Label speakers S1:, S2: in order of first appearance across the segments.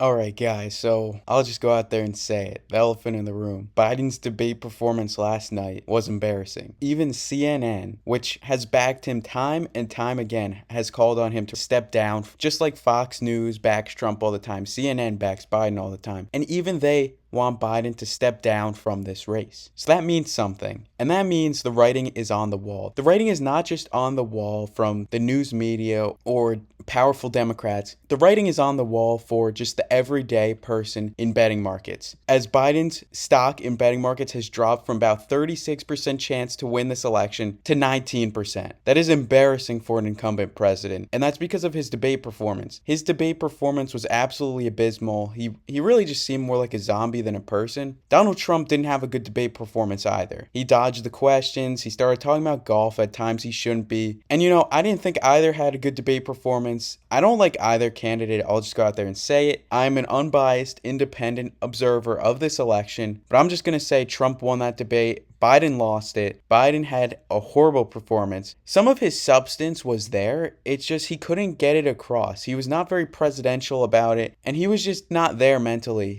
S1: Alright, guys, so I'll just go out there and say it. The elephant in the room. Biden's debate performance last night was embarrassing. Even CNN, which has backed him time and time again, has called on him to step down. Just like Fox News backs Trump all the time, CNN backs Biden all the time. And even they want Biden to step down from this race. So that means something. And that means the writing is on the wall. The writing is not just on the wall from the news media or powerful Democrats. The writing is on the wall for just the everyday person in betting markets. As Biden's stock in betting markets has dropped from about 36% chance to win this election to 19%. That is embarrassing for an incumbent president. And that's because of his debate performance. His debate performance was absolutely abysmal. He really just seemed more like a zombie than a person. Donald Trump didn't have a good debate performance either. He dodged the questions. He started talking about golf at times he shouldn't be. And I didn't think either had a good debate performance. I don't like either candidate. I'll just go out there and say it. I'm an unbiased, independent observer of this election, but I'm just going to say Trump won that debate. Biden lost it. Biden had a horrible performance. Some of his substance was there. It's just he couldn't get it across. He was not very presidential about it, and he was just not there mentally.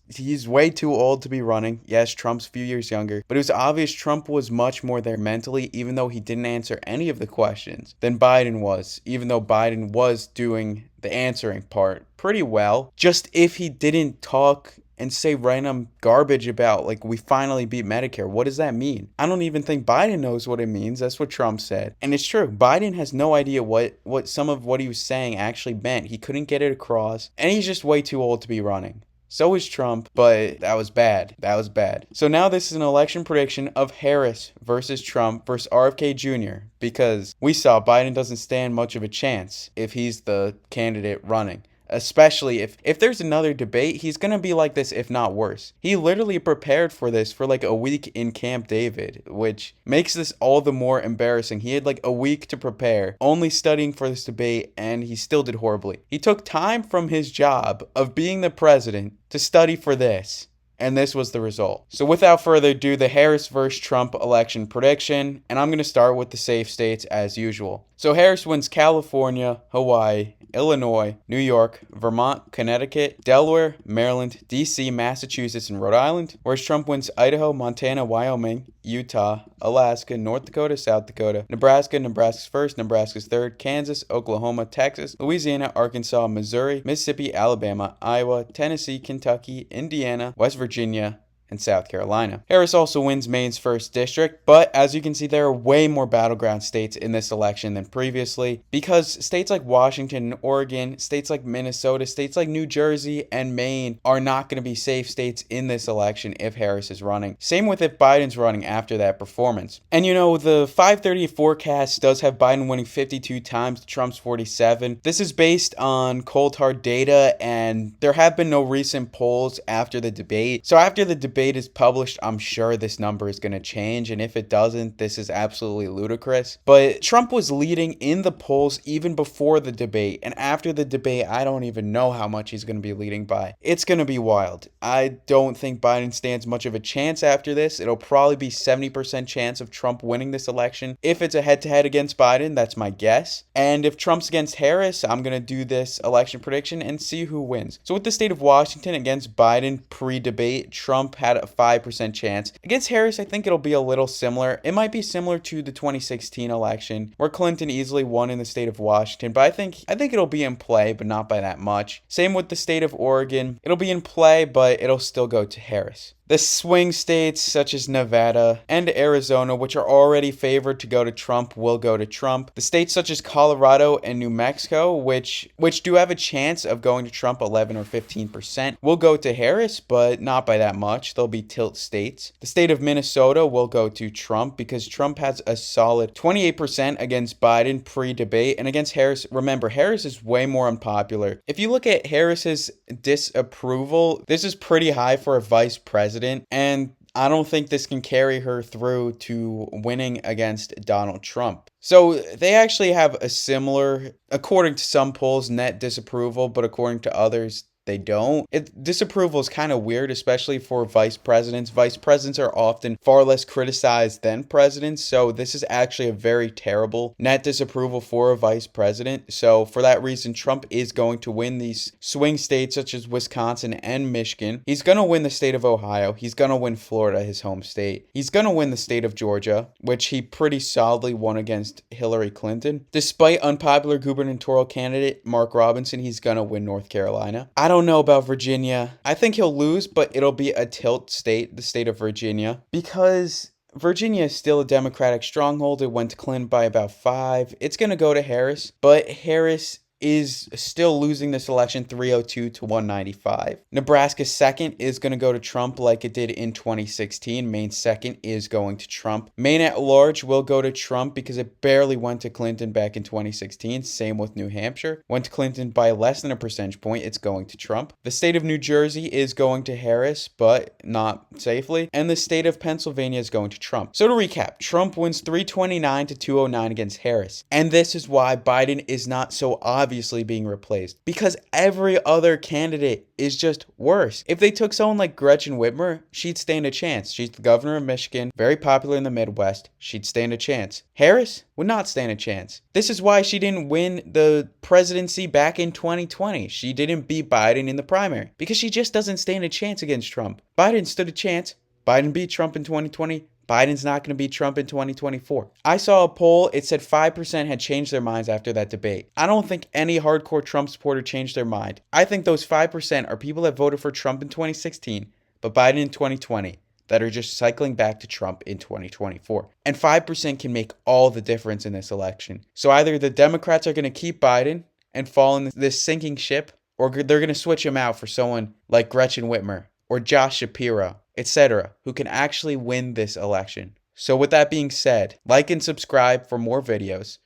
S1: He's way too old to be running. Yes, Trump's a few years younger, but it was obvious Trump was much more there mentally, even though he didn't answer any of the questions, than Biden was, even though Biden was doing the answering part pretty well. Just if he didn't talk and say random garbage about, like, we finally beat Medicare. What does that mean? I don't even think Biden knows what it means. That's what Trump said. And it's true. Biden has no idea what some of what he was saying actually meant. He couldn't get it across. And he's just way too old to be running. So is Trump, but that was bad. That was bad. So now this is an election prediction of Harris versus Trump versus RFK Jr. because we saw Biden doesn't stand much of a chance if he's the candidate running. Especially if there's another debate, he's going to be like this, if not worse. He literally prepared for this for like a week in Camp David, which makes this all the more embarrassing. He had like a week to prepare, only studying for this debate, and he still did horribly. He took time from his job of being the president to study for this. And this was the result. So without further ado, the Harris versus Trump election prediction. And I'm going to start with the safe states as usual. So Harris wins California, Hawaii, Illinois, New York, Vermont, Connecticut, Delaware, Maryland, D.C., Massachusetts, and Rhode Island. Whereas Trump wins Idaho, Montana, Wyoming, Utah, Alaska, North Dakota, South Dakota, Nebraska, Nebraska's first, Nebraska's third, Kansas, Oklahoma, Texas, Louisiana, Arkansas, Missouri, Mississippi, Alabama, Iowa, Tennessee, Kentucky, Indiana, West Virginia, and South Carolina. Harris also wins Maine's 1st district, but as you can see, there are way more battleground states in this election than previously because states like Washington and Oregon, states like Minnesota, states like New Jersey and Maine are not going to be safe states in this election if Harris is running. Same with if Biden's running after that performance. And the 530 forecast does have Biden winning 52 times to Trump's 47. This is based on cold hard data, and there have been no recent polls after the debate. So after the debate is published, I'm sure this number is going to change, and if it doesn't, this is absolutely ludicrous. But Trump was leading in the polls even before the debate, and after the debate, I don't even know how much he's going to be leading by. It's going to be wild. I don't think Biden stands much of a chance after this. It'll probably be 70% chance of Trump winning this election. If it's a head-to-head against Biden, that's my guess. And if Trump's against Harris, I'm going to do this election prediction and see who wins. So with the state of Washington against Biden pre-debate, Trump had a 5% chance. Against Harris, I think it'll be a little similar. It might be similar to the 2016 election where Clinton easily won in the state of Washington, but I think it'll be in play, but not by that much. Same with the state of Oregon. It'll be in play, but it'll still go to Harris. The swing states such as Nevada and Arizona, which are already favored to go to Trump, will go to Trump. The states such as Colorado and New Mexico, which do have a chance of going to Trump 11 or 15%, will go to Harris, but not by that much. They'll be tilt states. The state of Minnesota will go to Trump because Trump has a solid 28% against Biden pre-debate, and against Harris, remember, Harris is way more unpopular. If you look at Harris's disapproval, this is pretty high for a vice president. And I don't think this can carry her through to winning against Donald Trump. So they actually have a similar, according to some polls, net disapproval, but according to others, they don't. Disapproval is kind of weird, especially for vice presidents. Vice presidents are often far less criticized than presidents, so this is actually a very terrible net disapproval for a vice president. So for that reason, Trump is going to win these swing states such as Wisconsin and Michigan. He's going to win the state of Ohio. He's going to win Florida, his home state. He's going to win the state of Georgia, which he pretty solidly won against Hillary Clinton. Despite unpopular gubernatorial candidate Mark Robinson, he's going to win North Carolina. I don't know about Virginia. I think he'll lose, but it'll be a tilt state, the state of Virginia, because Virginia is still a Democratic stronghold. It went to Clinton by about 5. It's going to go to Harris, but Harris is still losing this election 302 to 195. Nebraska's second is going to go to Trump like it did in 2016. Maine's second is going to Trump. Maine at large will go to Trump because it barely went to Clinton back in 2016. Same with New Hampshire. Went to Clinton by less than a percentage point. It's going to Trump. The state of New Jersey is going to Harris, but not safely. And the state of Pennsylvania is going to Trump. So to recap, Trump wins 329 to 209 against Harris. And this is why Biden is not so obviously being replaced, because every other candidate is just worse. If they took someone like Gretchen Whitmer, she'd stand a chance. She's the governor of Michigan, very popular in the Midwest. She'd stand a chance. Harris would not stand a chance. This is why she didn't win the presidency back in 2020. She didn't beat Biden in the primary because she just doesn't stand a chance against Trump. Biden stood a chance. Biden beat Trump in 2020. Biden's not going to beat Trump in 2024. I saw a poll. It said 5% had changed their minds after that debate. I don't think any hardcore Trump supporter changed their mind. I think those 5% are people that voted for Trump in 2016, but Biden in 2020, that are just cycling back to Trump in 2024. And 5% can make all the difference in this election. So either the Democrats are going to keep Biden and fall in this sinking ship, or they're going to switch him out for someone like Gretchen Whitmer or Josh Shapiro, etc., who can actually win this election. So with that being said, like and subscribe for more videos.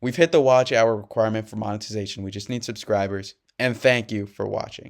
S1: We've hit the watch hour requirement for monetization. We just need subscribers. And thank you for watching.